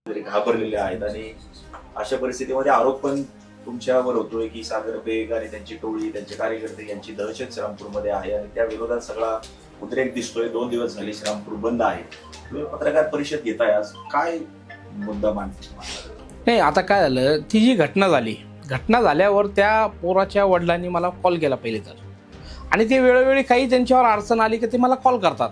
घाबरलेले आहेत आणि अशा परिस्थितीमध्ये आरोप पण तुमच्यावर होतोय की सागर बेग आणि त्यांची टोळी त्यांचे कार्यकर्ते यांची दहशत श्रीरामपूरमध्ये आहे आणि त्या विरोधात सगळा उद्रेक दिसतोय. 2 दिवस झाले श्रीरामपूर बंद आहे. तुम्ही पत्रकार परिषद घेताय, आज काय मुद्दा नाही, आता काय झालं, ती जी घटना झाल्यावर त्या पोराच्या वडिलांनी मला कॉल केला पहिले तर, आणि ते वेळोवेळी काही त्यांच्यावर अडचण आली की ते मला कॉल करतात.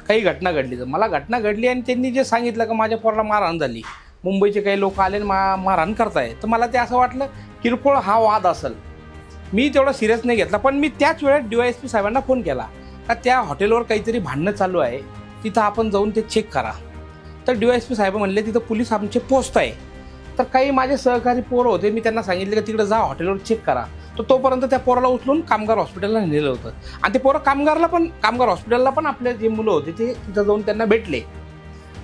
काही घटना घडली तर मला घटना घडली आणि त्यांनी जे सांगितलं की माझ्या पोराला मारहाण झाली, मुंबईचे काही लोक आले मारहाण करताय, तर मला ते असं वाटलं किरकोळ हा वाद असेल. मी तेवढा सिरियस नाही घेतला. पण मी त्याच वेळेत DYSP साहेबांना फोन केला का त्या हॉटेलवर काहीतरी भांडणं चालू आहे, तिथं आपण जाऊन ते चेक करा. तर DYSP साहेब म्हणले तिथं पोलीस आमचे पोस्ट आहे. तर काही माझे सहकारी पोरं होते, मी त्यांना सांगितलं की तिकडे जा हॉटेलवर चेक करा. तर तोपर्यंत त्या पोराला उचलून कामगार हॉस्पिटलला नेलं होतं आणि ते पोरं कामगार हॉस्पिटलला पण आपले जे मुलं होते ते तिथं जाऊन त्यांना भेटले.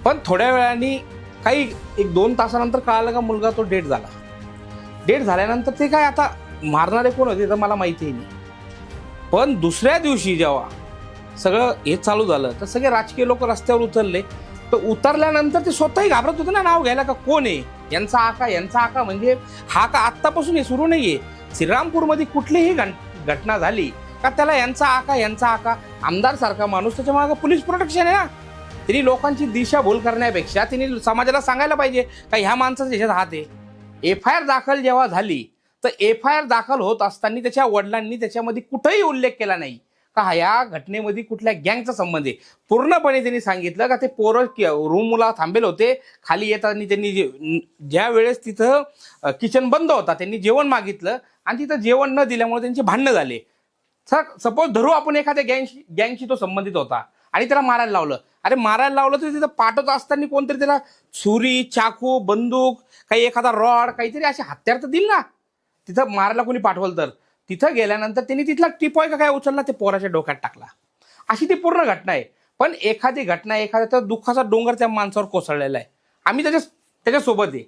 पण थोड्या वेळाने काही 1-2 तासानंतर कळालं का मुलगा तो डेड झाल्यानंतर ते काय आता मारणारे कोण होते तर मला माहितीही नाही. पण दुसऱ्या दिवशी जेव्हा सगळं हे चालू झालं तर सगळे राजकीय लोक रस्त्यावर उतरले. तर उतरल्यानंतर ते स्वतःही घाबरत होते ना नाव घ्यायला, का कोण आहे यांचा आका. म्हणजे हा का आत्तापासून हे सुरू नाहीये. श्रीरामपूरमध्ये कुठलीही घटना झाली का त्याला यांचा आका आमदार सारखा माणूस, त्याच्या मागे पोलीस प्रोटेक्शन आहे ना. त्यांनी लोकांची दिशाभूल करण्यापेक्षा त्यांनी समाजाला सांगायला पाहिजे का ह्या माणसाचा ह्याच्यात हात आहे. FIR दाखल जेव्हा झाली तर FIR दाखल होत असताना त्याच्या वडिलांनी त्याच्यामध्ये कुठेही उल्लेख केला नाही का ह्या घटनेमध्ये कुठल्या गँगचा संबंध आहे. पूर्णपणे त्यांनी सांगितलं का ते पोरं रूमला थांबेल होते, खाली येताना त्यांनी ज्या वेळेस तिथं किचन बंद होता त्यांनी जेवण मागितलं आणि तिथं जेवण न दिल्यामुळे त्यांचे भांडणं झाले. सपोज धरू आपण एखाद्या गँगशी तो संबंधित होता आणि त्याला मारायला लावलं. अरे मारायला लावलं तर तिथं पाठवत असताना कोणतरी त्याला छुरी, चाकू, बंदूक, काही एखादा रॉड, काहीतरी असे हत्यार तर दिल ना. तिथं मारायला कोणी पाठवलं तर तिथं गेल्यानंतर त्यांनी तिथला टिपॉय का काय उचलला ते पोराच्या डोक्यात टाकला. अशी ती पूर्ण घटना आहे. पण एखादी घटना एखाद्या दुःखाचा डोंगर त्या माणसावर कोसळलेला आहे. आम्ही त्याच्यासोबत आहे.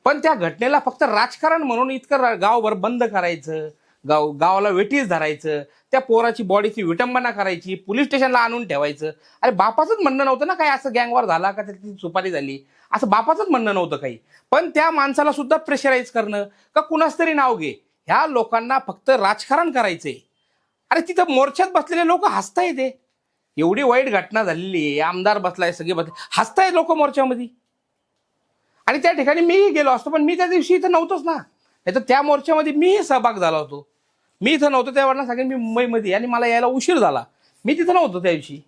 पण त्या घटनेला फक्त राजकारण म्हणून इतकं गावभर बंद करायचं, गावाला वेटीस धरायचं, त्या पोराची बॉडीची विटंबना करायची, पोलीस स्टेशनला आणून ठेवायचं. अरे बापाचंच म्हणणं नव्हतं ना काय असं गँगवर झाला का त्याची सुपारी झाली, असं बापाचंच म्हणणं नव्हतं काही. पण त्या माणसाला सुद्धा प्रेशराईज करणं का कुणाच तरी नाव घे, ह्या लोकांना फक्त राजकारण करायचंय. अरे तिथं मोर्चात बसलेले लोक हसताय, ते एवढी वाईट घटना झालेली आहे, आमदार बसलाय, सगळे बसले, हसताय लोक मोर्चामध्ये. आणि त्या ठिकाणी मीही गेलो असतो, पण मी त्या दिवशी इथं नव्हतोच ना. नाही तर त्या मोर्चामध्ये मीही सहभाग झाला होतो. मी इथं नव्हतो त्यावेळेला सांगेन मी मुंबईमध्ये, आणि मला यायला उशीर झाला, मी तिथं नव्हतो त्या दिवशी.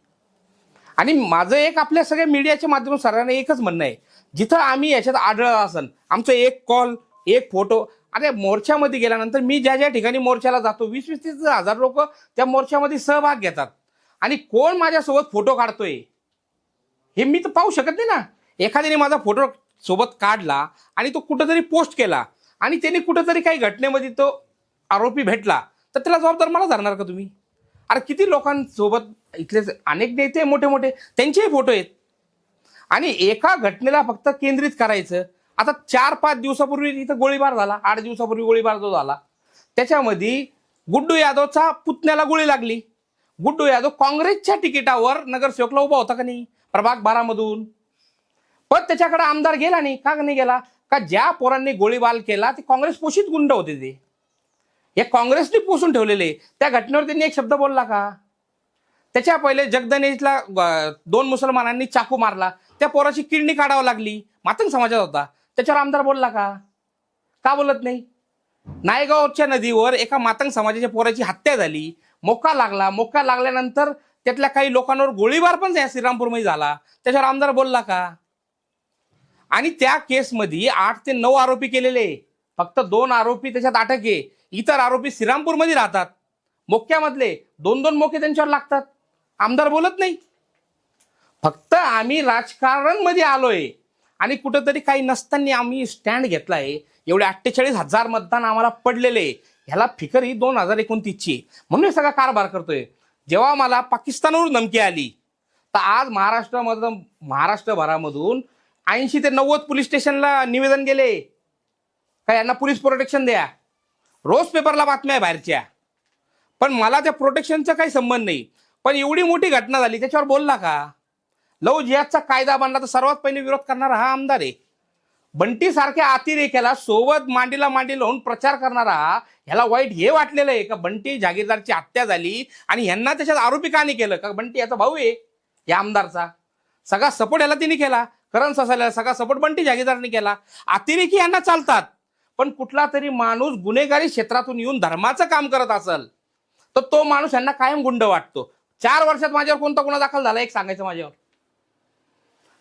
आणि माझं एक आपल्या सगळ्या मीडियाच्या माध्यमातून सर्वांना एकच म्हणणं आहे, जिथं आम्ही याच्यात आढळलं असेल आमचं एक कॉल, एक फोटो. अरे मोर्चामध्ये गेल्यानंतर मी ज्या ठिकाणी मोर्चाला जातो 20-30 हजार लोक त्या मोर्चामध्ये सहभाग घेतात, आणि कोण माझ्यासोबत फोटो काढतोय हे मी तर पाहू शकत नाही ना. एखाद्याने माझा फोटो सोबत काढला आणि तो कुठंतरी पोस्ट केला आणि त्याने कुठंतरी काही घटनेमध्ये तो आरोपी भेटला तर त्याला जबाबदार मला धरणार का तुम्ही? अरे किती लोकांसोबत इथले अनेक नेते मोठे त्यांचेही फोटो आहेत. आणि एका घटनेला फक्त केंद्रित करायचं. आता 4-5 दिवसापूर्वी इथं गोळीबार झाला, 8 दिवसापूर्वी गोळीबार जो झाला त्याच्यामध्ये गुड्डू यादवचा पुतण्याला गोळी लागली. गुड्डू यादव काँग्रेसच्या तिकिटावर नगरसेवकला उभा होता का नाही, प्रभाग 12 मधून. पण त्याच्याकडे आमदार गेला नाही. का नाही गेला? का ज्या पोरांनी गोळीबार केला ते काँग्रेस पोषित गुंड होते, ते हे काँग्रेसने पोषून ठेवलेले. त्या घटनेवर त्यांनी एक शब्द बोलला का? त्याच्या पहिले जगदनेशला 2 मुसलमानांनी चाकू मारला, त्या पोराची किडनी काढावं लागली, मातंग समाजात होता, त्याच्यावर आमदार बोलला का? का बोलत नाही? नायगावच्या नदीवर एका मातंग समाजाच्या पोराची हत्या झाली, मोका लागल्यानंतर त्यातल्या काही लोकांवर गोळीबार पण श्रीरामपूरमध्ये झाला, त्याच्यावर आमदार बोलला का? आणि त्या केसमध्ये 8 ते 9 आरोपी केलेले, फक्त 2 आरोपी त्याच्यात अटक आहे. इतर आरोपी श्रीरामपूरमध्ये राहतात. मोक्यामधले 2-2 मोके त्यांच्यावर लागतात, आमदार बोलत नाही. फक्त आम्ही राजकारण मध्ये आलोय आणि कुठंतरी काही नसताना आम्ही स्टँड घेतलाय. एवढे 48,000 मतदान आम्हाला पडलेले, ह्याला फिकर ही 2029ची, म्हणून सगळा कारभार करतोय. जेव्हा मला पाकिस्तानवरून धमकी आली तर आज महाराष्ट्रभरामधून 80 ते 90 पोलीस स्टेशनला निवेदन गेले का यांना पोलीस प्रोटेक्शन द्या. रोज पेपरला बातम्या आहे बाहेरच्या. पण मला त्या प्रोटेक्शनचा काही संबंध नाही. पण एवढी मोठी घटना झाली त्याच्यावर बोलला का? लव जिहादचा कायदा बनला तर सर्वात पहिले विरोध करणारा हा आमदार आहे. बंटी सारख्या अतिरेक्याला सोबत मांडीला मांडी लावून प्रचार करणारा ह्याला वाईट हे वाटलेलं आहे का बंटी जागीरदारची हत्या झाली आणि ह्यांना त्याच्यात आरोपी का नाही केलं? का बंटी याचा भाऊ आहे या आमदारचा, सगळा सपोर्ट याला तिने केला, करण ससायला सगळा सपोर्ट बंटी जागीरदारने केला. अतिरेकी यांना चालतात, पण कुठला तरी माणूस गुन्हेगारी क्षेत्रातून येऊन धर्माचं काम करत असेल तर तो माणूस यांना कायम गुंड वाटतो. 4 वर्षात माझ्यावर कोणता गुन्हा दाखल झाला एक सांगायचं? माझ्यावर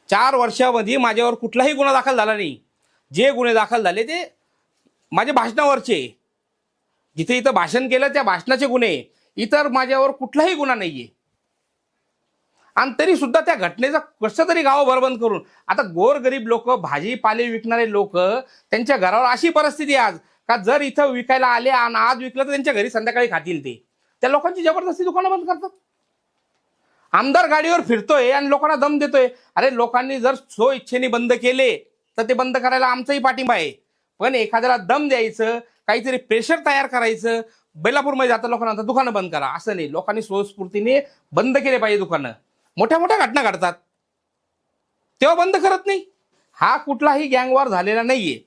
4 वर्षामध्ये माझ्यावर कुठलाही गुन्हा दाखल झाला नाही. जे गुन्हे दाखल झाले ते माझ्या भाषणावरचे, जिथे इथं भाषण केलं त्या भाषणाचे गुन्हे, इतर माझ्यावर कुठलाही गुन्हा नाहीये. आणि तरी सुद्धा त्या घटनेचा कसं तरी गाव बरबंद करून आता गोरगरीब लोक, भाजीपाले विकणारे लोक, त्यांच्या घरावर अशी परिस्थिती आज का जर इथं विकायला आले आणि आज विकलं तर त्यांच्या घरी संध्याकाळी खातील ते. त्या लोकांची जबरदस्ती दुकानं बंद करतात. आमदार गाडीवर फिरतोय आणि लोकांना दम देतोय. अरे लोकांनी जर सो इच्छेने बंद केले तर ते बंद करायला आमचाही पाठिंबा आहे, पण एखाद्याला दम द्यायचं, काहीतरी प्रेशर तयार करायचं. बेलापूरमध्ये जाता लोकांना दुकानं बंद करा असं नाही, लोकांनी स्वस्फूर्तीने बंद केले पाहिजे दुकानं. मोठ्या मोठ्या घटना घडतात तेव्हा बंद करत नाही. हा कुठलाही गँगवॉर झालेला नाहीये,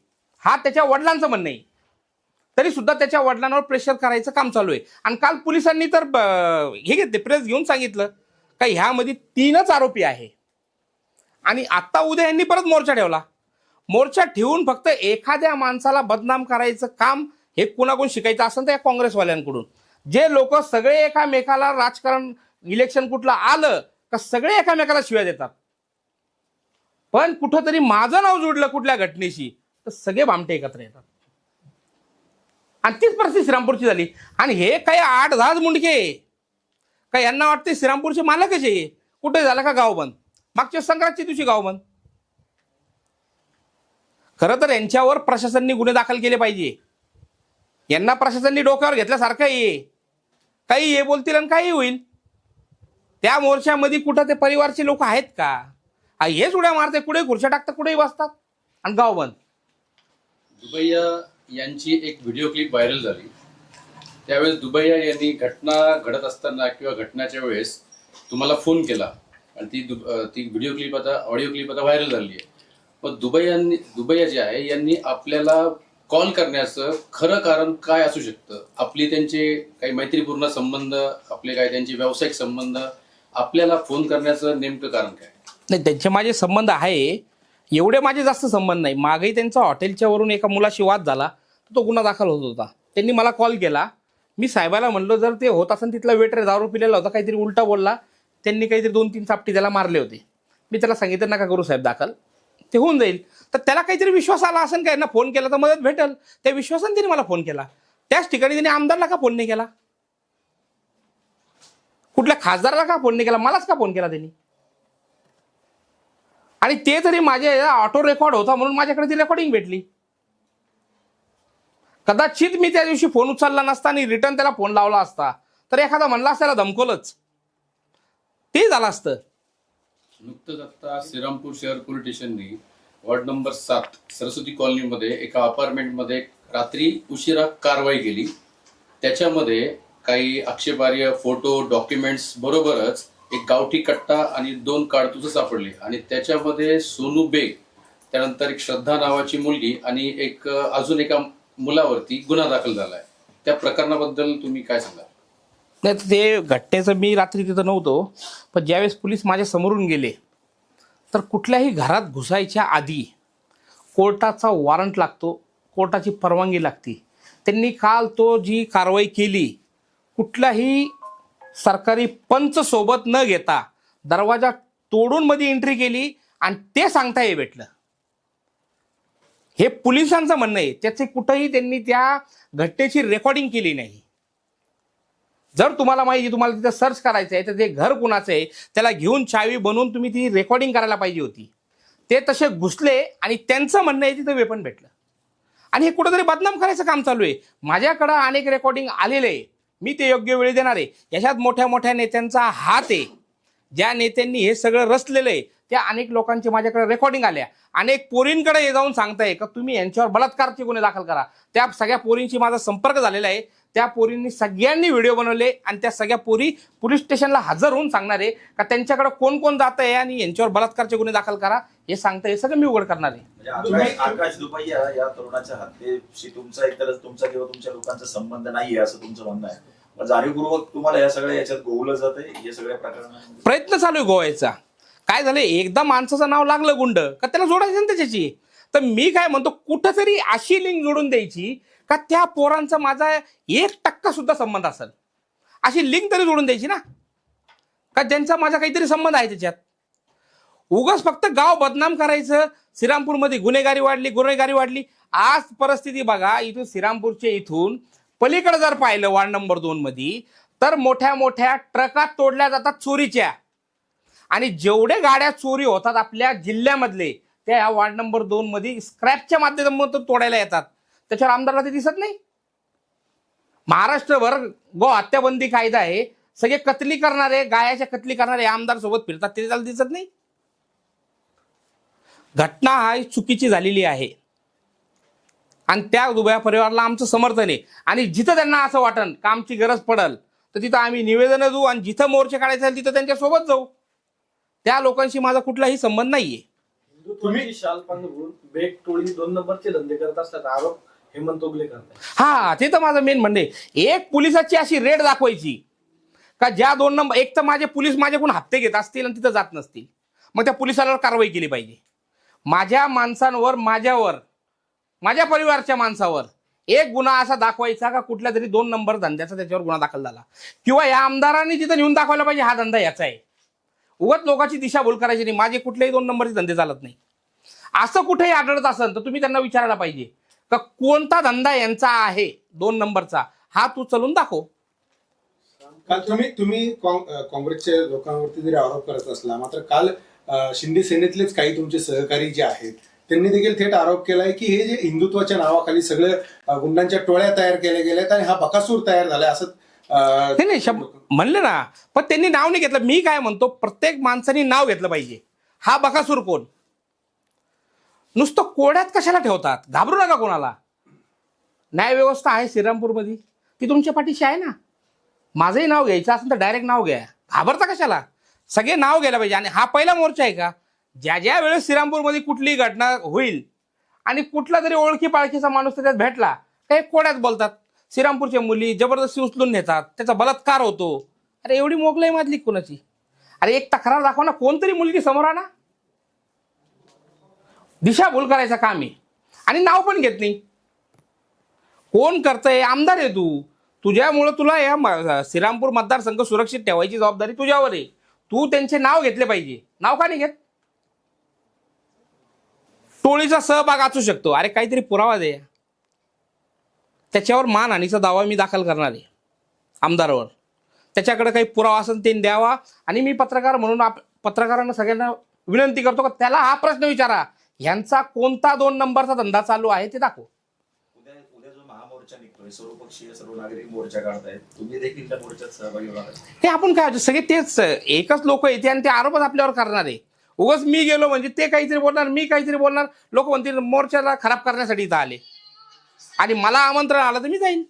हा त्याच्या वडिलांचं म्हणणं आहे. तरी सुद्धा त्याच्या वडिलांवर प्रेशर करायचं काम चालू आहे. आणि काल पोलिसांनी तर हे घेतले, प्रेस घेऊन सांगितलं का ह्यामध्ये 3च आरोपी आहे. आणि आता उद्या यांनी परत मोर्चा ठेवला. मोर्चा ठेवून फक्त एखाद्या माणसाला बदनाम करायचं काम हे कुणाकडून शिकायचं असेल तर या काँग्रेसवाल्यांकडून. जे लोक सगळे एकामेकाला राजकारण, इलेक्शन कुठलं आलं का सगळे एकामेकाला शिव्या देतात, पण कुठंतरी माझं नाव जोडलं कुठल्या घटनेशी तर सगळे भामटे एकत्र येतात. आणि तीच परिस्थिती श्रीरामपूरची झाली. आणि हे काही 8-10 मुंडके का यांना वाटते श्रीरामपूरचे मालकच आहे. कुठे झालं का गाव बंद? मागच्या संक्रांतच्या दिवशी गाव बंद. खरं तर यांच्यावर प्रशासनाने गुन्हे दाखल केले पाहिजे. यांना प्रशासनाने डोक्यावर घेतल्यासारखं आहे, काही हे बोलतील आणि काही होईल. त्या मोर्चामध्ये कुठं ते परिवारचे लोक आहेत का? हेच उड्या मारते, कुठे खुर्च्या टाकतात, कुठेही बसतात आणि गाव बंद. दुबैया यांची एक व्हिडिओ क्लिप व्हायरल झाली. त्यावेळेस दुबैया यांनी घटना घडत असताना किंवा घटनाच्या वेळेस तुम्हाला फोन केला आणि ती व्हिडिओ क्लिप आता, ऑडिओ क्लिप आता व्हायरल झाली आहे. पण दुबैया जे आहे यांनी आपल्याला कॉल करण्याचं खरं कारण काय असू शकतं? आपली त्यांचे काही मैत्रीपूर्ण संबंध, आपले काही त्यांचे व्यावसायिक संबंध, आपल्याला फोन करण्याचं नेमकं कारण काय? नाही, त्यांचे माझे संबंध आहे, एवढे माझे जास्त संबंध नाही. मागेही त्यांचा हॉटेलच्या वरून एका मुलाशी वाद झाला, तो गुन्हा दाखल होत होता. त्यांनी मला कॉल केला. मी साहेबाला म्हणलो जर ते होत असेल, तिथला वेटर दारू पिलेला होता, काहीतरी उलटा बोलला, त्यांनी काहीतरी 2-3 चापटी त्याला मारले होते. मी त्याला सांगितलं नका करू साहेब दाखल, ते होऊन जाईल. तर त्याला काहीतरी विश्वास आला असेल का यांना फोन केला तर मदत भेटेल, त्या विश्वासाने त्यांनी मला फोन केला. त्याच ठिकाणी त्यांनी आमदारला का फोन नाही केला? कुठल्या खासदाराला का फोन नाही केला? मलाच का फोन केला त्यांनी? आणि ते तरी माझे ऑटो रेकॉर्ड होता म्हणून माझ्याकडे ती रेकॉर्डिंग भेटली. कदाचित मी त्या दिवशी फोन उचलला नसता आणि रिटर्न त्याला फोन लावला असता तर एखादा म्हणला असता त्याला धमकवलंच, ते झालं असतं. नुकतंच आता श्रीरामपूर शहर पोलीस स्टेशननी वॉर्ड नंबर 7 सरस्वती कॉलनीमध्ये एका अपार्टमेंटमध्ये रात्री उशिरा कारवाई केली. त्याच्यामध्ये काही आक्षेपार्ह फोटो, डॉक्युमेंट्स बरोबरच एक गावठी कट्टा आणि 2 काडतुसं सापडली. आणि त्याच्यामध्ये सोनू बेग, त्यानंतर एक श्रद्धा नावाची मुलगी आणि एक अजून एका मुलावरती गुन्हा दाखल झालाय. त्या प्रकरणाबद्दल तुम्ही काय सांगाल? नाही, ते घटनेचं मी रात्री तिथं नव्हतो, पण ज्यावेळेस पोलीस माझ्या समोरून गेले तर कुठल्याही घरात घुसायच्या आधी कोर्टाचा वॉरंट लागतो, कोर्टाची परवानगी लागते. त्यांनी काल तो जी कारवाई केली, कुठल्याही सरकारी पंच सोबत न घेता दरवाजा तोडून मध्ये एंट्री केली आणि ते सांगता हे भेटलं. हे पोलिसांचं म्हणणं आहे. त्याचे कुठंही त्यांनी त्या घटनेची रेकॉर्डिंग केली नाही. जर तुम्हाला माहिती, तुम्हाला तिथं सर्च करायचं आहे तर ते घर कुणाचं आहे त्याला घेऊन चावी बनवून तुम्ही ती रेकॉर्डिंग करायला पाहिजे होती. ते तसे घुसले आणि त्यांचं म्हणणं आहे तिथं वेपन भेटलं. आणि हे कुठंतरी बदनाम करायचं काम चालू आहे. माझ्याकडं अनेक रेकॉर्डिंग आलेले आहे, मी ते योग्य वेळी देणार आहे. याच्यात मोठ्या मोठ्या नेत्यांचा हात आहे. ज्या नेत्यांनी हे सगळं रचलेलं आहे त्या अनेक लोकांची माझ्याकडे रेकॉर्डिंग आल्या. अनेक पोरींकडे हे जाऊन सांगताय का तुम्ही यांच्यावर बलात्कारचे गुन्हे दाखल करा. त्या सगळ्या पोरींशी माझा संपर्क झालेला आहे. त्या पोरींनी सगळ्यांनी व्हिडिओ बनवले आणि त्या सगळ्या पोरी पोलीस स्टेशनला हजर होऊन सांगणार आहे का त्यांच्याकडे कोण कोण जात आहे आणि यांच्यावर बलात्कारचे गुन्हे दाखल करा. हे सांगतं, हे सगळं मी उघड करणार आहे. म्हणजे आकाश दुबैया या तरुणाच्या हत्येशी तुमचा एकतर तुमचा किंवा तुमच्या लोकांचा संबंध नाहीये असं तुमचं म्हणणं आहे. मग जाणीवपूर्वक तुम्हाला या सगळ्या याच्यात गोवलं जात आहे या सगळ्या प्रकरणात? प्रयत्न चालू आहे गोवायचा. काय झालं, एकदा माणसाचं नाव लागलं गुंड का त्याला जोडायचं ना त्याच्याशी. तर मी काय म्हणतो, कुठंतरी अशी लिंक जोडून द्यायची का त्या पोरांचा माझा 1% सुद्धा संबंध असेल, अशी लिंक तरी जोडून द्यायची ना, का ज्यांचा माझा काहीतरी संबंध आहे त्याच्यात. उगाच फक्त गाव बदनाम करायचं. श्रीरामपूरमध्ये गुन्हेगारी वाढली. आज परिस्थिती बघा, इथून श्रीरामपूरच्या इथून पलीकडे जर पाहिलं वार्ड नंबर 2 मध्ये, तर मोठ्या मोठ्या ट्रकात तोडल्या जातात चोरीच्या. आणि जेवढे गाड्या चोरी होतात आपल्या जिल्ह्यामधले, त्या या वार्ड नंबर 2 मध्ये स्क्रॅपच्या माध्यमातून तोडायला येतात. त्याच्यावर आमदारला ते दिसत नाही. महाराष्ट्रभर गो हत्याबंदी कायदा आहे, सगळे कत्ली करणारे, गायाच्या कत्ली करणारे आमदार सोबत फिरतात, ते त्याला दिसत नाही. घटना हा चुकीची झालेली आहे आणि त्या दुबैया परिवाराला आमचं समर्थन आहे. आणि जिथं त्यांना असं वाटन का आमची गरज पडल तर तिथं आम्ही निवेदन देऊ आणि जिथं मोर्चे काढायचे तिथं त्यांच्या सोबत जाऊ. त्या लोकांशी माझा कुठलाही संबंध नाहीये. तुम्ही शाल पांघरून बेक टोळी 2 नंबरचे धंदे करत असतात आरोप हेमंत ओगले करतात. हा, ते तर माझं मेन म्हणणे. एक पोलिसाची अशी रेड दाखवायची का ज्या 2 नंबर, एक तर माझे पोलीस माझ्याकडून हप्ते घेत असतील आणि तिथं जात नसतील, मग त्या पोलिसाला कारवाई केली पाहिजे. माझ्या माणसांवर, माझ्यावर, माझ्या परिवारच्या माणसावर एक गुन्हा असा दाखवायचा का कुठल्या तरी 2 नंबर धंद्याचा त्याच्यावर गुन्हा दाखल झाला, किंवा या आमदारांनी तिथं नेऊन दाखवायला पाहिजे हा धंदा याचा आहे. उगाच लोकांची दिशाभूल करायची नाही. माझे कुठलेही 2 नंबरचे धंदे चालत नाही. असं कुठेही आढळत असेल तर तुम्ही त्यांना विचारायला पाहिजे का कोणता धंदा यांचा आहे 2 नंबरचा, हा तू चलून दाखव. काल तुम्ही काँग्रेसच्या लोकांवरती जरी आरोप करत असला, मात्र काल शिंदे सेनेतलेच काही तुमचे सहकारी जे आहेत त्यांनी देखील थेट आरोप केलाय की हे जे हिंदुत्वाच्या नावाखाली सगळे गुंडांच्या टोळ्या तयार केल्या गेल्यात आणि हा बकासूर तयार झालाय असं नाही म्हणलं ना, पण त्यांनी नाव नाही घेतलं. मी काय म्हणतो, प्रत्येक माणसाने नाव घेतलं पाहिजे. हा बकासूर कोण? नुसतं कोड्यात कशाला ठेवतात? घाबरू नका कोणाला. न्यायव्यवस्था आहे श्रीरामपूरमध्ये, ती तुमच्या पाठीशी आहे ना. माझंही नाव घ्यायचं असेल तर डायरेक्ट नाव घ्या, घाबरता कशाला? सगळे नाव घ्यायला पाहिजे. आणि हा पहिला मोर्चा आहे का ज्या ज्या वेळेस श्रीरामपूरमध्ये कुठलीही घटना होईल आणि कुठला तरी ओळखी पाळखीचा माणूस त्याच्यात भेटला, काही कोड्यात बोलतात. श्रीरामपूरच्या मुली जबरदस्ती उचलून नेतात, त्याचा बलात्कार होतो. अरे एवढी मोगलाई माजली कोणाची? अरे एक तक्रार दाखवा ना, कोणतरी मुलगी समोर आणा. दिशाभूल करायचं काम आहे आणि नाव पण घेत नाही. कोण करतंय? आमदार आहे तू. तुझ्यामुळं तुला या श्रीरामपूर मतदारसंघ सुरक्षित ठेवायची जबाबदारी तुझ्यावर आहे. तू त्यांचे नाव घेतले पाहिजे. नाव का नाही घेत? टोळीचा सहभाग असू शकतो. अरे काहीतरी पुरावा दे. त्याच्यावर मानहानीचा दावा मी दाखल करणार आहे आमदारावर. त्याच्याकडे काही पुरावा असेल ते द्यावा. आणि मी पत्रकार म्हणून पत्रकारांना सगळ्यांना विनंती करतो की त्याला हा प्रश्न विचारा, यांचा कोणता 2 नंबरचा धंदा चालू आहे ते दाखव. उद्या जो महामोर्चा निघतोय, सर्वपक्षीय सर्व नागरिक मोर्चा काढतायत, तुम्ही देखील त्या मोर्चात सहभागी होणार आहे? हे आपण काय सगळे तेच एकच लोक येते आणि ते आरोपच आपल्यावर करणार आहे. उगाच मी गेलो म्हणजे ते काहीतरी बोलणार, मी काहीतरी बोलणार, लोक म्हणतील मोर्चाला खराब करण्यासाठी इथं आले आणि मला आमंत्रण आलं तर मी जाईन.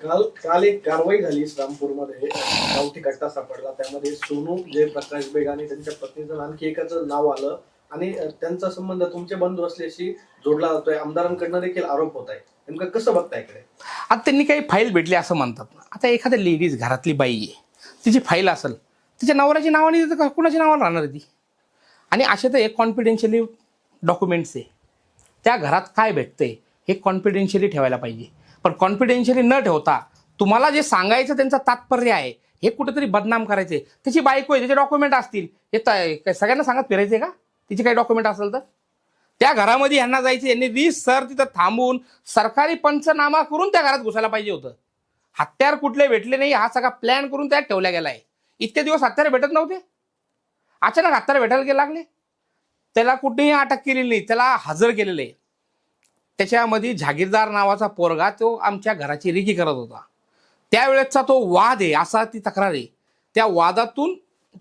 काल एक कारवाई झाली श्रीरामपूरमध्ये, गावठी कट्टा सापडला. त्यामध्ये सोनू जयप्रकाश बेग आणि त्यांच्या पत्नीचं आणखी एकाचं नाव आलं आणि त्यांचा संबंध तुमचे बंधू असल्याशी जोडला जातोय. आमदारांकडनं देखील आरोप होत आहे. नेमकं कसं बघताय इकडे? आता त्यांनी काही फाईल भेटली असं म्हणतात. आता एखाद्या लेडीज घरातली बाई आहे, तिची फाईल असेल, तिच्या नवऱ्याची नावाने देतं, कुणाच्या नावाला राहणार ती? आणि असे तर एक कॉन्फिडेन्शियली डॉक्युमेंट्स आहे. त्या घरात काय भेटतंय हे कॉन्फिडेन्शियली ठेवायला पाहिजे. पण कॉन्फिडेन्शियली न ठेवता तुम्हाला जे सांगायचं त्यांचं तात्पर्य आहे हे कुठेतरी बदनाम करायचे. त्याची बायको आहे, त्याचे डॉक्युमेंट असतील, हे सगळ्यांना सांगत फिरायचे का? तिचे काही डॉक्युमेंट असेल तर त्या घरामध्ये यांना जायचे, यांनी 20 सर तिथं थांबून सरकारी पंचनामा करून त्या घरात घुसायला पाहिजे होतं. हत्यार कुठले भेटले नाही, हा सगळा प्लॅन करून त्यात ठेवला गेलाय. इतके दिवस हत्यार भेटत नव्हते, अचानक हत्यार भेटायला लागले. त्याला कुठेही अटक केलेली नाही, त्याला हजर केलेलं आहे. त्याच्यामध्ये जागीरदार नावाचा पोरगा तो आमच्या घराची रिकी करत होता. त्यावेळेसचा तो वाद आहे, असा ती तक्रार आहे. त्या वादातून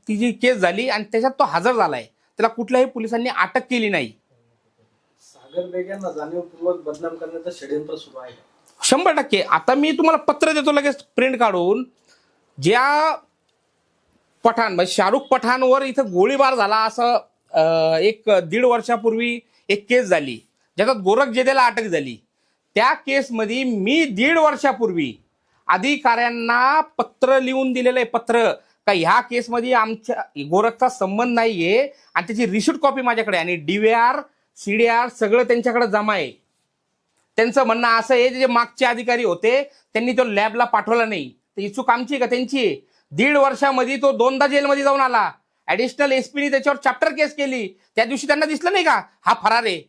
ती जी केस झाली आणि त्याच्यात तो हजर झालाय. त्याला कुठल्याही पोलिसांनी अटक केली नाही. सागर बेग यांना जाणीवपूर्वक बदनाम करण्याचं षडयंत्र सुरू आहे. 100%. आता मी तुम्हाला पत्र देतो लगेच प्रिंट काढून. ज्या पठाण म्हणजे शाहरुख पठाणवर इथं गोळीबार झाला असं एक 1.5 वर्षापूर्वी एक केस झाली, ज्याच्यात गोरख जेदेला अटक झाली. त्या केसमध्ये मी 1.5 वर्षापूर्वी अधिकाऱ्यांना पत्र लिहून दिलेलं आहे, पत्र का ह्या केसमध्ये आमच्या गोरखचा संबंध नाहीये, आणि त्याची रिसिट कॉपी माझ्याकडे आणि DVR CDR सगळं त्यांच्याकडे जमा आहे. त्यांचं म्हणणं असं आहे, जे मागचे अधिकारी होते त्यांनी तो लॅबला पाठवला नाही, तर ही चूक आमची का त्यांची आहे? 1.5 वर्षामध्ये तो 2दा जेलमध्ये जाऊन आला. ऍडिशनल SP ने त्याच्यावर चॅप्टर केस केली. त्या दिवशी त्यांना दिसलं नाही का हा फरार आहे?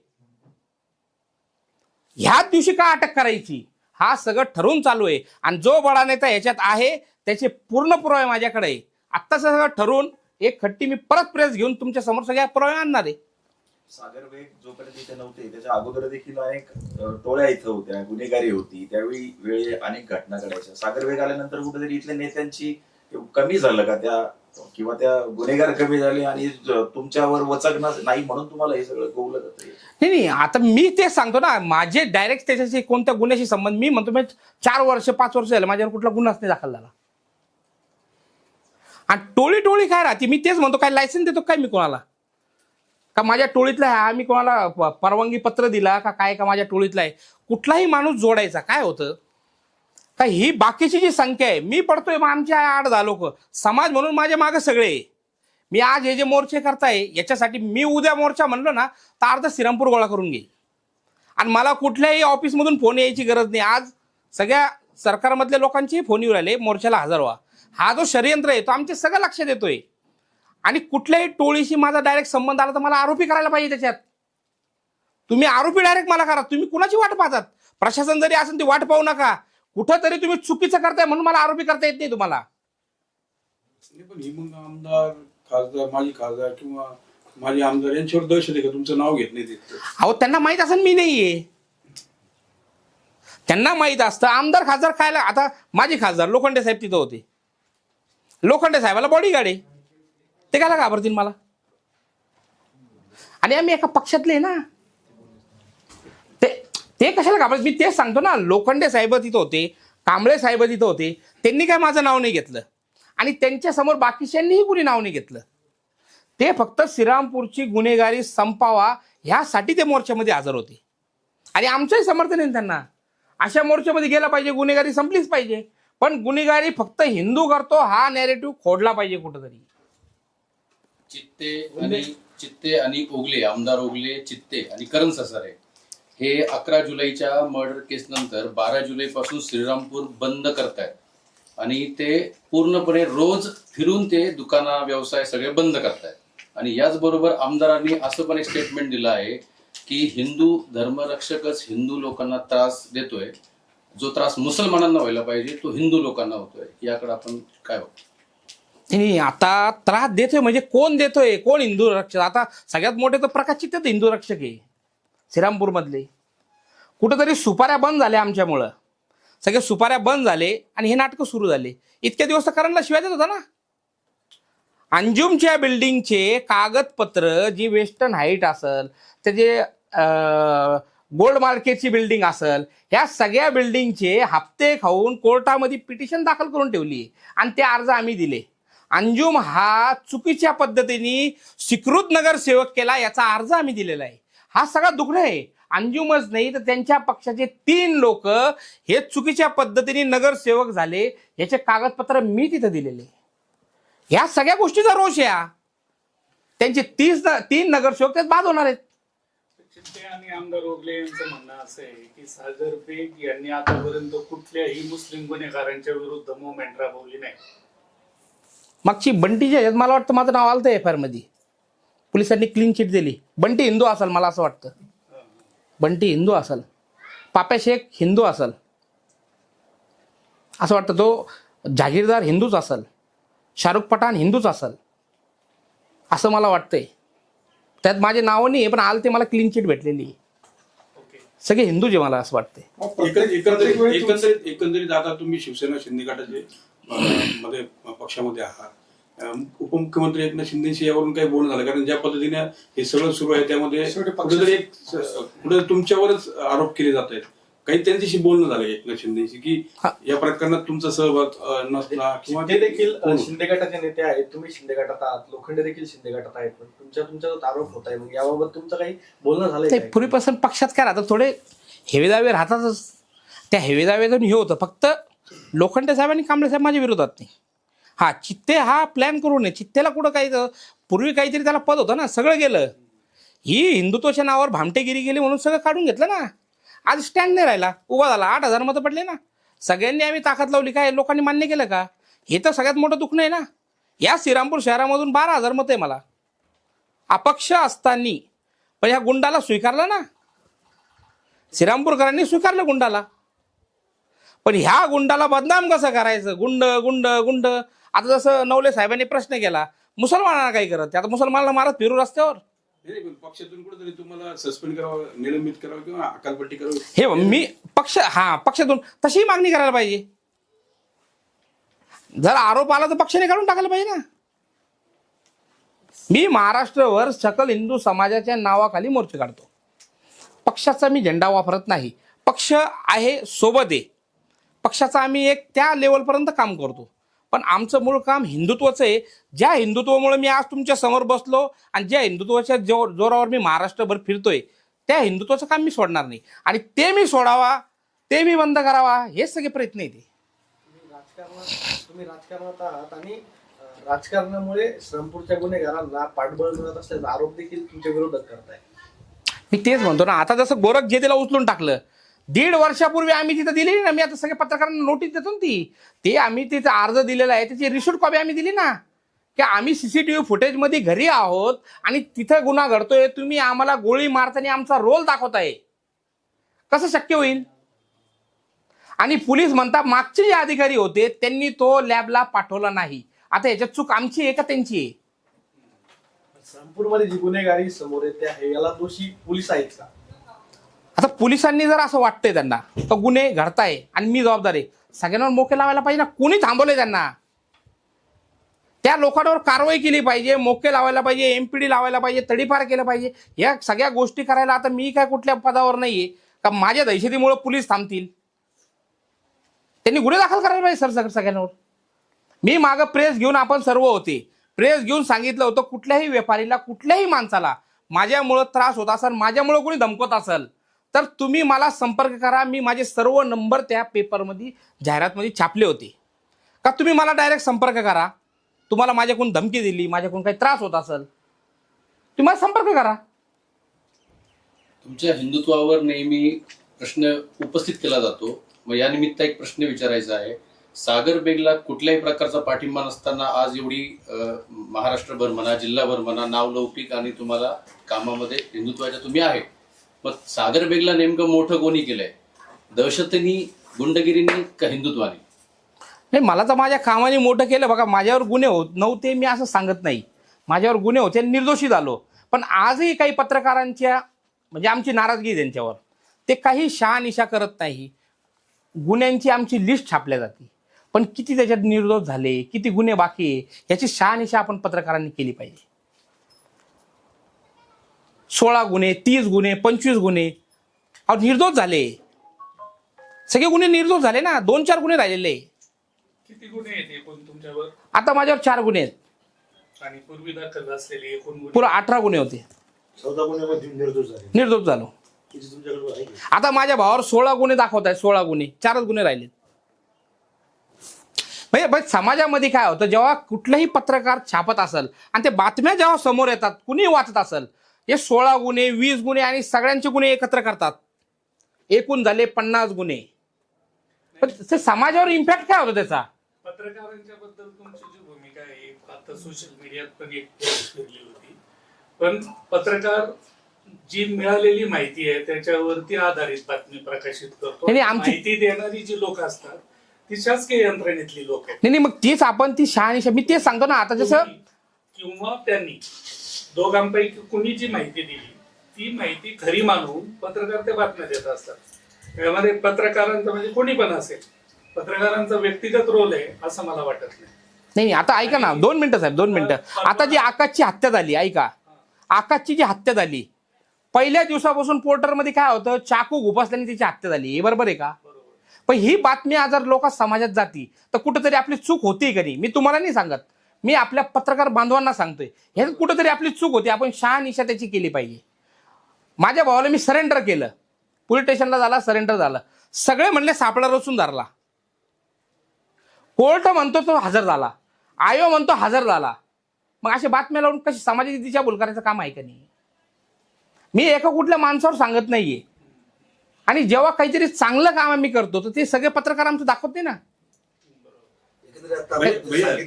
ह्याच दिवशी का अटक करायची? हा सगळं ठरवून चालू आहे, आणि जो बडा नेता ह्याच्यात आहे त्याचे पूर्ण पुरावे माझ्याकडे आहे. आत्ताच सगळं ठरवून एक खट्टी मी परत प्रेस घेऊन तुमच्या समोर सगळ्या पुरावे आणणार आहे. सागर बेग जोपर्यंत इथे नव्हते त्याच्या अगोदर देखील अनेक टोळ्या इथं होत्या, गुन्हेगारी होती, त्यावेळी वेळी अनेक घटना घडायच्या. सागर बेग आल्यानंतर कुठेतरी इथल्या नेत्यांची कमी झालं का त्या, किंवा त्या गुन्हेगार कमी झाले आणि तुमच्यावर वचकणं नाही म्हणून तुम्हाला हे सगळं गोवलं जातं? नाही, आता मी तेच सांगतो ना, माझे डायरेक्ट त्याच्याशी कोणत्या गुन्ह्याशी संबंध, मी म्हणतो मी 4 वर्ष 5 वर्ष झालं माझ्यावर कुठला गुन्हाच नाही दाखल झाला. आणि टोळी काय राहते, मी तेच म्हणतो, काय लायसन्स देतो काय मी कोणाला? का माझ्या टोळीतला आहे आम्ही कोणाला परवानगी पत्र दिला का काय? का माझ्या टोळीतला आहे कुठलाही माणूस जोडायचा? काय होतं का ही बाकीची जी संख्या आहे, मी पडतोय मग आमच्या 8-10 लोक समाज म्हणून माझ्या मागे सगळे. मी आज हे जे मोर्चे करताय याच्यासाठी मी उद्या मोर्चा म्हणलो ना तर अर्धा श्रीरामपूर गोळा करून घेईल, आणि मला कुठल्याही ऑफिसमधून फोन यायची गरज नाही. आज सगळ्या सरकारमधल्या लोकांचे फोन येऊ राहिले मोर्चाला हजर व्हा. हा जो षडयंत्र आहे तो आमच्या सगळं लक्षात येतोय, आणि कुठल्याही टोळीशी माझा डायरेक्ट संबंध आला तर मला आरोपी करायला पाहिजे त्याच्यात. तुम्ही आरोपी डायरेक्ट मला करा. तुम्ही कुणाची वाट पाहतात? प्रशासन जरी असेल ती वाट पाहू नका. कुठंतरी तुम्ही चुकीचं करताय म्हणून मला आरोपी करता येत नाही तुम्हाला. पण ही मग आमदार, खासदार, माजी खासदार किंवा माजी आमदार यांच्यावर दहशत आहे का? तुमचं नाव घेत नाही ते? अहो त्यांना माहित असेल मी नाहीये, त्यांना माहित असतं. आमदार खासदार खायला, आता माझे खासदार लोखंडे साहेब तिथं होते, लोखंडे साहेबाला बॉडीगार्ड आहे, ते कायला घाबरतील मला? आणि आम्ही एका पक्षातले ना, ते कशाला घाबरत? मी तेच सांगतो ना, लोखंडे साहेब तिथं होते, कांबळे साहेब तिथं होते, त्यांनी काय माझं नाव नाही घेतलं, आणि त्यांच्या समोर बाकीच्यांनीही कुणी नाव नाही घेतलं. ते फक्त श्रीरामपूरची गुन्हेगारी संपावा ह्यासाठी ते मोर्चामध्ये हजर होते, आणि आमचंही समर्थन आहे त्यांना. अशा मोर्चामध्ये गेला पाहिजे, गुन्हेगारी संपलीच पाहिजे. पण गुन्हेगारी फक्त हिंदू करतो हा नॅरेटिव्ह खोडला पाहिजे कुठंतरी. चित्ते आणि ओगले, आमदार ओगले, चित्ते आणि करण ससारे हे 11 जुलैच्या मर्डर केस नंतर 12 जुलैपासून श्रीरामपूर बंद करतायत, आणि ते पूर्णपणे रोज फिरून ते दुकाना व्यवसाय सगळे बंद करतायत. आणि याचबरोबर आमदारांनी असं पण एक स्टेटमेंट दिलं आहे की हिंदू धर्मरक्षकच हिंदू लोकांना त्रास देतोय, जो त्रास मुसलमानांना व्हायला पाहिजे तो हिंदू लोकांना होतोय. याकडे आपण काय बघतो? नाही, आता त्रास देतोय म्हणजे कोण देतोय? कोण हिंदू रक्षक? आता सगळ्यात मोठे तर प्रकाश चित्ते हिंदू रक्षक आहे श्रीरामपूरमधले. कुठंतरी सुपाऱ्या बंद झाल्या आमच्यामुळं, सगळे सुपाऱ्या बंद झाले आणि हे नाटकं सुरू झाले. इतक्या दिवस तर करणला शिवाय देत होता ना. अंजुमच्या बिल्डिंगचे कागदपत्र, जी वेस्टर्न हाईट असेल, त्याचे गोल्ड मार्केटची बिल्डिंग असेल, ह्या सगळ्या बिल्डिंगचे हप्ते खाऊन कोर्टामध्ये पिटिशन दाखल करून ठेवली, आणि ते अर्ज आम्ही दिले. अंजुम हा चुकीच्या पद्धतीने स्वीकृत नगरसेवक केला याचा अर्ज आम्ही दिलेला आहे. हा सगळा दुग्ध आहे. अंजुमच नाही तर त्यांच्या पक्षाचे 3 लोक हे चुकीच्या पद्धतीने नगरसेवक झाले, याचे कागदपत्र मी तिथं दिलेले. ह्या सगळ्या गोष्टीचा रोष आहे. त्यांचे 3 नगरसेवक त्यात बाद होणार आहेत. चित्ते आणि आमदार ओगले यांचं म्हणणं असं आहे की सागर बेग यांनी आतापर्यंत कुठल्याही मुस्लिम गुन्हेगारांच्या विरुद्ध मुवमेंट राबवली नाही. मागची बंटीच्या ह्याच्यात मला वाटतं माझं नाव आलं FIR मध्ये, पोलिसांनी क्लीन चिट दिली. बंटी हिंदू असेल मला असं वाटतं, बंटी हिंदू असेल, पाप्या शेख हिंदू असेल असं वाटतं, तो जागीरदार हिंदूच असेल, शाहरुख पठाण हिंदूच असेल असं मला वाटतंय. त्यात माझे नाव नाही पण आलं ते मला क्लीन चिट भेटलेली. सगळे हिंदू जे मला असं वाटतंय. एकंदरीत आता तुम्ही शिवसेना शिंदे गटाचे मध्ये पक्षामध्ये आहात. उपमुख्यमंत्री एकनाथ शिंदेशी यावरून काही बोलणं झालं? कारण ज्या पद्धतीने हे सगळं सुरू आहे त्यामध्ये कुठेतरी तुमच्यावरच आरोप केले जात आहेत. काही त्यांच्याशी बोलणं झालं एकनाथ शिंदेशी की हा. या प्रकरणात तुमचा सहभाग नसला किंवा ते देखील कोण? शिंदे गटाचे नेते आहेत, तुम्ही शिंदे गटात आहात, लोखंडे देखील शिंदे गटात आहेत, पण तुमच्यावर आरोप होत आहे, मग याबाबत तुमचं काही बोलणं झालंय ते काय? पूर्वीपासून पक्षात काय राहतात, थोडे हेवेदावे राहतातच. त्या हेवेदावेतून हे होतं. फक्त लोखंडे साहेब आणि कांबळे साहेब माझ्या विरोधात नाही. हा चित्ते हा प्लॅन करू नये. चित्तेला कुठं काही पूर्वी काहीतरी त्याला पद होतं ना, सगळं गेलं. ही हिंदुत्वाच्या नावावर भामटेगिरी गेली म्हणून सगळं काढून घेतलं ना. आज स्टँड नाही राहिला, उभा झाला. 8,000 मतं पडले ना. सगळ्यांनी आम्ही ताकद लावली, काय लोकांनी मान्य केलं का? हे तर सगळ्यात मोठं दुःख नाही ना. या श्रीरामपूर शहरामधून 12,000 मतं आहे मला, अपक्ष असताना. पण ह्या गुंडाला स्वीकारलं ना, श्रीरामपूरकरांनी स्वीकारलं गुंडाला. पण ह्या गुंडाला बदनाम कसं करायचं? गुंड गुंड गुंड. आता जसं नवले साहेबांनी प्रश्न केला, मुसलमानांना काही करत, आता मुसलमानाला मारत फिरू रस्त्यावर. नाही, पण पक्षातून कुठेतरी तुम्हाला सस्पेंड करावं, निलंबित करावं किंवा अकालपट्टी करावी. हे मी पक्षातून तशी मागणी करायला पाहिजे. जर आरोप आला तर पक्षाने काढून टाकायला पाहिजे ना. मी महाराष्ट्रभर सकल हिंदू समाजाच्या नावाखाली मोर्चे काढतो. पक्षाचा मी झेंडा वापरत नाही. पक्ष आहे, सोबत आहे. पक्षाचा आम्ही एक त्या लेवलपर्यंत काम करतो. पण आमचं मूळ काम हिंदुत्वाचं आहे. ज्या हिंदुत्वामुळे मी आज तुमच्या समोर बसलो आणि ज्या हिंदुत्वाच्या जोरावर मी महाराष्ट्रभर फिरतोय, त्या हिंदुत्वाचं काम मी सोडणार नाही. आणि ते मी सोडावा, ते मी बंद करावा, हेच सगळे प्रयत्न आहेत. तुम्ही राजकारणात आहात आणि राजकारणामुळे श्रीरामपूरच्या गुन्हेगारांना पाठबळ मिळत असल्याचा आरोप देखील तुमच्या विरोधात करताय. मी तेच म्हणतो ना. आता जसं गोरख जेतेला उचलून टाकलं, 1.5 वर्षापूर्वी आम्ही तिथं दिली ना. मी आता सगळ्या पत्रकारांना नोटीस देतो ना. ते आम्ही तिचा अर्ज दिलेला आहे, त्याची रिसिप्ट कॉपी आम्ही दिली ना, की आम्ही सीसीटीव्ही फुटेजमध्ये घरी आहोत आणि तिथं गुन्हा घडतोय. तुम्ही आम्हाला गोळी मारताना आमचा रोल दाखवताय, कसं शक्य होईल? आणि पोलीस म्हणतात मागचे जे अधिकारी होते त्यांनी तो लॅबला पाठवला नाही. आता याच्यात चूक आमची आहे का त्यांची आहे? श्रीरामपूरमध्ये जी गुन्हेगारी समोर येते आहे, याला दोषी पोलीस आहेत का? आता पोलिसांनी जर असं वाटतंय त्यांना तर गुन्हे घडताय आणि मी जबाबदार आहे, सगळ्यांवर मोके लावायला पाहिजे ना. कोणी थांबवलंय त्यांना? त्या लोकांवर कारवाई केली पाहिजे, मोके लावायला पाहिजे, एमपीडी लावायला पाहिजे, तडीपार केलं पाहिजे. या सगळ्या गोष्टी करायला आता मी काय कुठल्या पदावर नाहीये का माझ्या दहशतीमुळे पोलीस थांबतील? त्यांनी गुन्हे दाखल करायला पाहिजे सर सगळ्यांवर. मी मागं प्रेस घेऊन आपण सर्व होते, प्रेस घेऊन सांगितलं होतं कुठल्याही व्यापारीला, कुठल्याही माणसाला माझ्यामुळं त्रास होत असेल, माझ्यामुळं कोणी धमकवत असेल तर तुम्ही मला संपर्क करा. मी माझे सर्व नंबर त्या पेपरमध्ये जाहिरातमध्ये छापले होते का तुम्ही मला डायरेक्ट संपर्क करा. तुम्हाला माझ्याकडून धमकी दिली, माझ्याकडून काही त्रास होत असेल, तुम्ही मला संपर्क करा. तुमच्या हिंदुत्वावर नेहमी प्रश्न उपस्थित केला जातो. मग या निमित्त एक प्रश्न विचारायचा आहे. सागर बेगला कुठल्याही प्रकारचा पाठिंबा नसताना आज एवढी महाराष्ट्रभर म्हणा, जिल्हाभर म्हणा, नावलौकिक आणि तुम्हाला कामामध्ये हिंदुत्वाच्या तुम्ही आहे. मग सागर बेगला नेमकं मोठं कोणी केलंय? दहशतीने, गुंडगिरीने का हिंदुत्वाने? नाही, मला तर माझ्या कामाने मोठं केलं. बघा, माझ्यावर गुन्हे नव्हते मी असं सांगत नाही. माझ्यावर गुन्हे होते, निर्दोषी झालो. पण आजही काही पत्रकारांच्या म्हणजे आमची नाराजगी त्यांच्यावर, ते काही शहानिशा करत नाही. गुन्ह्यांची आमची लिस्ट छापल्या जाते, पण किती त्याच्यात निर्दोष झाले, किती गुन्हे बाकी आहे, याची शहानिशा आपण पत्रकारांनी केली पाहिजे. 16 गुन्हे, 30 गुन्हे, 25 गुन्हे निर्दोष झाले. सगळे गुन्हे निर्दोष झाले ना. 2-4 गुन्हे राहिलेले. किती गुन्हे आहेत एकूण तुमच्यावर? आता माझ्यावर 4 गुन्हे आहेत आणि पूर्वी दाखल असलेले एकूण गुन्हे? पुरा 18 गुन्हे होते. 14 गुन्ह्यामध्ये निर्दोष झालो. आता माझ्या भावावर 16 गुन्हे दाखवत आहेत. 16 गुन्हे, 4च गुन्हे राहिले. म्हणजे समाजामध्ये काय होतं, जेव्हा कुठलाही पत्रकार छापत असेल आणि ते बातम्या जेव्हा समोर येतात, कुणी वाचत असेल, हे 16 गुन्हे, 20 गुन्हे आणि सगळ्यांचे गुन्हे एकत्र करतात, एकूण झाले 50 गुन्हे. पण समाजावर इम्पॅक्ट काय होतो त्याचा? पत्रकारांच्या बद्दल तुमची जी भूमिका आहे, आता सोशल मीडियात पण एक पोस्ट फिरली होती. पण पत्रकार जी मिळालेली माहिती आहे त्याच्यावरती आधारित बातमी प्रकाशित करतो. माहिती देणारी जी लोक असतात ती शासकीय यंत्रणेतली लोक आहेत. नाही, मग तीच आपण ती शहानिशा, मी तेच सांगतो ना. आता जसं किंवा त्यांनी दोघांपैकी कुणी जी माहिती दिली ती माहिती खरी मानून पत्रकार ते बातम्या देत असतात. त्यामध्ये पत्रकारांचा म्हणजे कोणी पण असेल, पत्रकारांचा व्यक्तिगत रोल आहे असं मला वाटत नाही. नाही, आता ऐका ना, 2 मिनिटं साहेब, 2 मिनिटं. आता जी आकाशची हत्या झाली, ऐका, आकाशची जी हत्या झाली, पहिल्या दिवसापासून पोर्टरमध्ये काय होतं, चाकू घुपसल्याने तिची हत्या झाली. हे बरोबर आहे का? पण ही बातमी जर लोक समाजात जाती तर कुठेतरी आपली चूक होती का नाही? मी तुम्हाला नाही सांगत, मी आपल्या पत्रकार बांधवांना सांगतोय, ह्यात कुठेतरी आपली चूक होती. आपण शहानिशा त्याची केली पाहिजे. माझ्या भावाला मी सरेंडर केलं, पोलीस स्टेशनला झाला, सरेंडर झालं. सगळे म्हणले सापळा रचून धरला. कोर्ट म्हणतो तो हजर झाला, आयोग म्हणतो हजर झाला. मग अशा बातम्या लावून कशी समाजाची दिशाभूल करायचं काम आहे का नाही? मी एका कुठल्या माणसावर सांगत नाहीये. आणि जेव्हा काहीतरी चांगलं काम आम्ही करतो तर ते सगळे पत्रकार आमचं दाखवत नाही ना.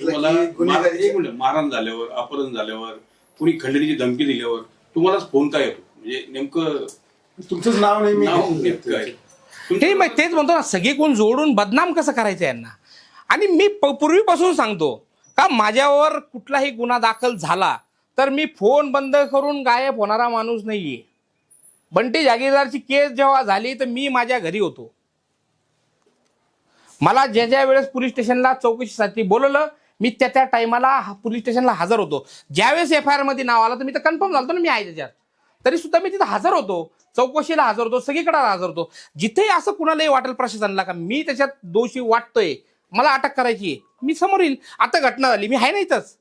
तुम्हाला मारहाण झाल्यावर, अपहरण झाल्यावर, कुणी खंडणीची धमकी दिल्यावर तुम्हालाच फोन काय येतो? म्हणजे नेमकं तुमचंच नाव नाही मी नेमकं काय? नाही, मग तेच म्हणतो ना, सगळे कोण जोडून बदनाम कसं करायचं यांना. आणि मी पूर्वीपासून सांगतो का माझ्यावर कुठलाही गुन्हा दाखल झाला तर मी फोन बंद करून गायब होणारा माणूस नाहीये. बंटी जागीरदारची केस जेव्हा झाली तर मी माझ्या घरी होतो. मला ज्या वेळेस पोलीस स्टेशनला चौकशीसाठी बोलवलं मी त्या टायमाला पोलीस स्टेशनला हजर होतो. ज्यावेळेस FIR मध्ये नाव आलं तर मी तर कन्फर्म झालो ना मी आहे त्याच्यात, तरी सुद्धा मी तिथं हजर होतो, चौकशीला हजर होतो, सगळीकडे हजर होतो. जिथे असं कुणालाही वाटेल प्रशासनाला का मी त्याच्यात दोषी वाटतोय, मला अटक करायची आहे, मी समोर येईल. आता घटना झाली, मी आहे ना इथंच.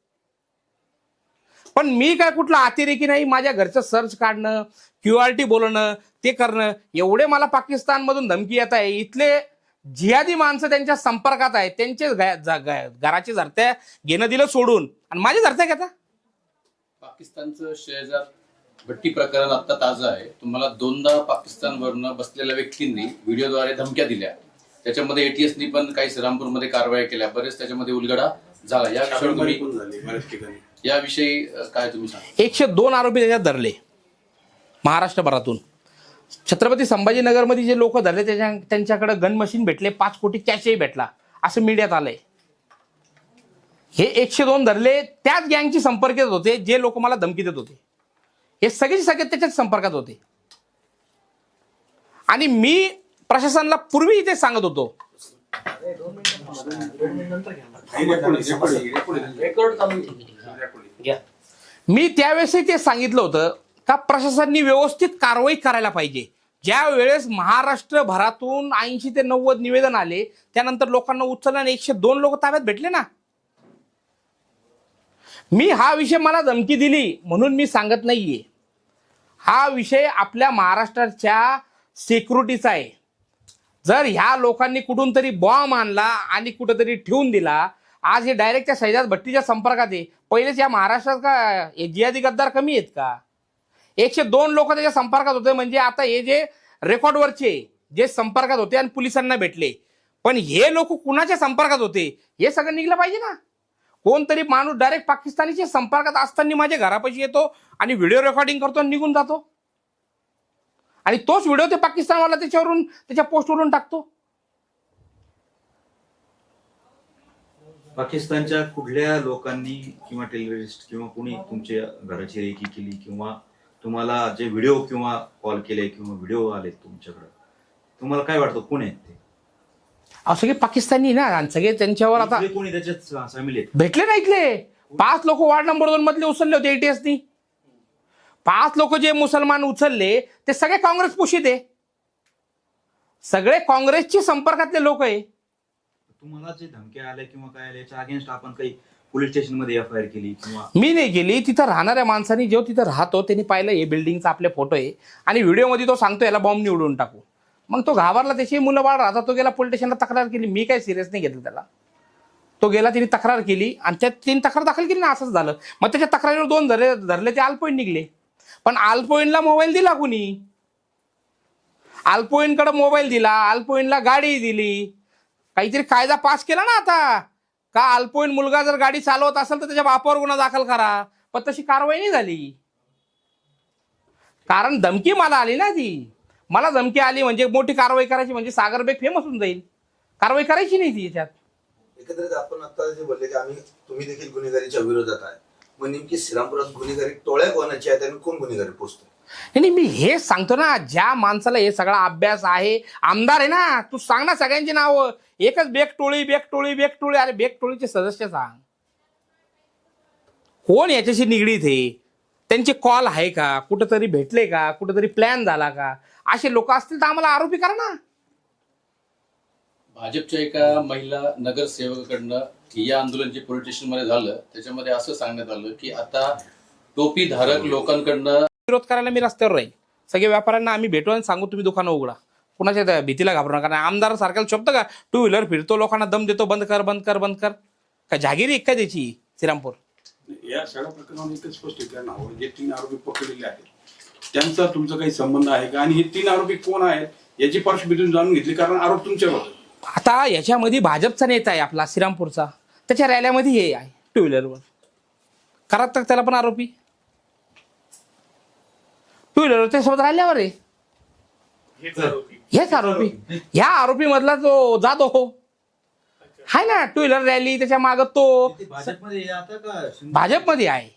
पण मी काय कुठला अतिरेकी नाही. माझ्या घरचं सर्च काढणं, QRT बोलणं, ते करणं, एवढे मला पाकिस्तानमधून धमकी येत आहे. इथले जिहादी माणसं त्यांच्या संपर्कात आहेत, त्यांचे घराची झरत्या घेणं दिलं सोडून आणि माझी झरत्या घेता. पाकिस्तानचं शेहजाद भट्टी प्रकरण आता ताजं आहे. तुम्हाला 2दा पाकिस्तानवरनं बसलेल्या व्यक्तींनी व्हिडिओद्वारे धमक्या दिल्या. त्याच्यामध्ये ATSनी पण काही श्रीरामपूरमध्ये कारवाई केल्या, बरेच त्याच्यामध्ये उलगडा झाला. या विषयावर तुम्ही बऱ्याच ठिकाणी याविषयी काय तुम्ही सांगा? 102 आरोपी त्याच्यात धरले महाराष्ट्रभरातून. छत्रपती संभाजीनगरमध्ये जे लोक धरले त्यांच्याकडे गन मशीन भेटले, 5 कोटी कॅशही भेटला असं मीडियात आलंय. हे 102 धरले त्याच गँगची संपर्कात होते जे लोक मला धमकी देत होते. हे सगळे त्याच्याच संपर्कात होते. आणि मी प्रशासनाला पूर्वी इथे सांगत होतो, मी त्यावेळेसही ते सांगितलं होतं का प्रशासनाने व्यवस्थित कारवाई करायला पाहिजे. ज्या वेळेस महाराष्ट्रभरातून 80 ते 90 निवेदन आले त्यानंतर लोकांना उचलल्याने 102 लोक ताब्यात भेटले ना. मी हा विषय मला धमकी दिली म्हणून मी सांगत नाहीये. हा विषय आपल्या महाराष्ट्राच्या सिक्युरिटीचा आहे. जर ह्या लोकांनी कुठून तरी बॉम्ब आणला आणि कुठंतरी ठेवून दिला, आज हे डायरेक्ट त्या शहजाद भट्टीच्या संपर्कात आहे. पहिलेच या महाराष्ट्रात का जिहादी गद्दार कमी आहेत का? 102 लोक त्याच्या संपर्कात होते. म्हणजे आता हे जे रेकॉर्डवरचे जे संपर्कात होते आणि पोलिसांना भेटले, पण हे लोक कुणाच्या संपर्कात होते हे सगळं निघलं पाहिजे ना. कोणतरी माणूस डायरेक्ट पाकिस्तानीच्या संपर्कात असताना माझ्या घरापाशी येतो आणि व्हिडिओ रेकॉर्डिंग करतो आणि निघून जातो, आणि तोच व्हिडिओ ते पाकिस्तानवाला त्याच्यावरून त्याच्या पोस्टवरून टाकतो. पाकिस्तानच्या कुठल्या लोकांनी किंवा टेररिस्ट किंवा कोणी तुमच्या घराची रेकी केली किंवा तुम्हाला जे व्हिडिओ किंवा कॉल केले किंवा व्हिडिओ आले तुमच्याकडे, तुम्हाला काय वाटतं कोण आहेत ते? सगळे पाकिस्तानी ना, आणि सगळे त्यांच्यावर आता कोणी त्याच्यात सामील आहेत? भेटले ना इथले 5 लोक वार्ड नंबर 2 मधले उचलले होते ATSनी. 5 लोक जे मुसलमान उचलले ते सगळे काँग्रेस पोषित आहे, सगळे काँग्रेसच्या संपर्कातले लोक आहे. तुम्हाला जे धमक्या आल्या किंवा काय आल्या याच्या अगेन्स्ट आपण काही पोलीस स्टेशन मध्ये FIR केली किंवा? मी नाही केली. तिथं राहणाऱ्या माणसांनी जेव्हा तिथं राहतो त्यांनी पाहिलं हे बिल्डिंगचा आपले फोटो आहे आणि व्हिडिओमध्ये तो सांगतो याला बॉम्ब निवडून टाकू. मग तो घाबरला, त्याची मुलं बाळ राहतात, तो गेला पोलीस स्टेशनला तक्रार केली. मी काही सिरियस नाही घेतलं त्याला. तो गेला, तिने तक्रार केली आणि त्यात 3 तक्रार दाखल केली ना, असंच झालं. मग त्याच्या तक्रारीवर 2 धरले ते अल्पवयीन निघले. पण अल्पवयीनला मोबाईल दिला कुणी? अल्पवयीनकडे मोबाईल दिला, अल्पवयीनला गाडी दिली. काहीतरी कायदा पास केला ना आता का अल्पवयीन मुलगा जर गाडी चालवत असेल तर त्याच्या बापावर गुन्हा दाखल करा. पण तशी कारवाई नाही झाली, कारण धमकी मला आली ना. ती मला धमकी आली म्हणजे मोठी कारवाई करायची, म्हणजे सागरबेग फेमस होऊन जाईल. कारवाई करायची नाही ती याच्यात. एकंदरीत आपण आता जे बोलले की तुम्ही देखील गुन्हेगारीच्या विरोधात आहे, मग नेमकी श्रीरामपुरात गुन्हेगारी टोळ्या कोणाची आहेत आणि कोण गुन्हेगारी पोचतो? नाही, मी हेच सांगतो ना, ज्या माणसाला हे सगळा अभ्यास आहे, आमदार आहे ना, तू सांग ना सगळ्यांची नावं. एकच बेकटोळी बेकटोळी बेकटोळी, अरे बेकटोळीचे सदस्य सांग कोण याच्याशी निगडीत आहे. त्यांचे कॉल आहे का, कुठंतरी भेटले का, कुठंतरी प्लॅन झाला का, असे लोक असतील तर आम्हाला आरोपी करा ना. भाजपच्या एका महिला नगरसेवकाकडनं ठिय्या आंदोलन जे पोलीस स्टेशनमध्ये झालं त्याच्यामध्ये असं सांगण्यात आलं की आता टोपीधारक लोकांकडनं विरोध करायला मी रस्त्यावर राहील. सगळ्या व्यापाऱ्यांना आम्ही भेटू आणि सांगू तुम्ही दुकानं उघडा. कुणाच्या त्या भीतीला घाबरू नका. आमदार सारख्याला शोभतं का टू व्हीलर फिरतो, लोकांना दम देतो, बंद कर बंद कर बंद कर. काय जागिरी काय त्याची श्रीरामपूर? या सगळ्या प्रकरणावर एकच स्पष्टीकरण हवं. जे 3 आरोपी पकडलेले आहेत त्यांचा तुमचा काही संबंध आहे का, आणि हे 3 आरोपी कोण आहेत याची पार्श्वभूमी जाणून घेतली, कारण आरोप तुमच्यावर होते. आता याच्यामध्ये भाजपचा नेता आहे आपला श्रीरामपूरचा, त्याच्या रॅल्यामध्ये हे आहे टू व्हीलरवर. करा तर त्याला पण आरोपी. टू व्हीलरवर त्यासोबत राहिल्यावर आहे हेच आरोपी. हेच आरोपी. ह्या आरोपी मधला जो जाधव हो हाय ना, टू व्हीलर रॅली त्याच्या मागं तो भाजपमध्ये आहे.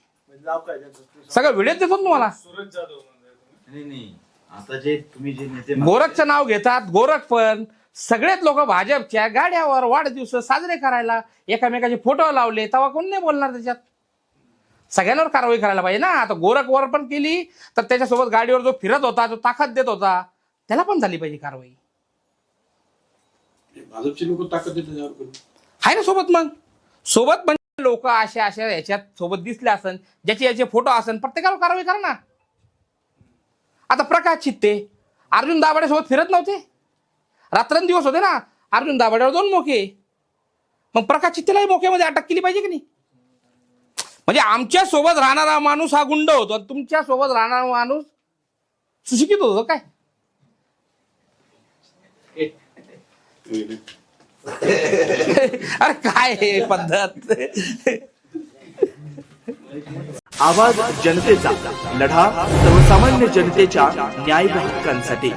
सगळं व्हिडिओ देतो तुम्हाला. सूरज जाधव म्हणताय तुम्ही? नाही आता जे तुम्ही जे नेते गोरखचं नाव घेतात, गोरख पण सगळेच लोक भाजपच्या गाड्यावर वाढदिवस साजरे करायला एकामेकाचे फोटो लावले, तेव्हा कोण नाही बोलणार त्याच्यात. सगळ्यांवर कारवाई करायला पाहिजे ना. आता गोरखवर पण केली तर त्याच्यासोबत गाडीवर जो फिरत होता, जो ताकद देत होता, त्याला पण झाली पाहिजे कारवाई. भाजपचे लोक ताकद देतात त्याच्यावर. आहे ना सोबत. मग सोबत म्हणजे लोक अशा अशा याच्यात सोबत दिसले असन, ज्याचे याचे फोटो असन, प्रत्येकावर कारवाई करा ना. आता प्रकाश चित्ते अर्जुन दाभाडे सोबत फिरत नव्हते, रात्रंदिवस होते ना. अर्जुन दाभाडेवर 2 मोके, मग प्रकाश चित्तेलाही मोक्यामध्ये अटक केली पाहिजे की नाही? म्हणजे आमच्या सोबत राहणारा माणूस हा गुंड होतो, तुमच्या सोबत राहणारा माणूस सुशिक्षित होतो काय? अरे काय हे पद्धत. आवाज जनतेचा, लढा सर्वसामान्य जनतेच्या न्याय हक्कांसाठी.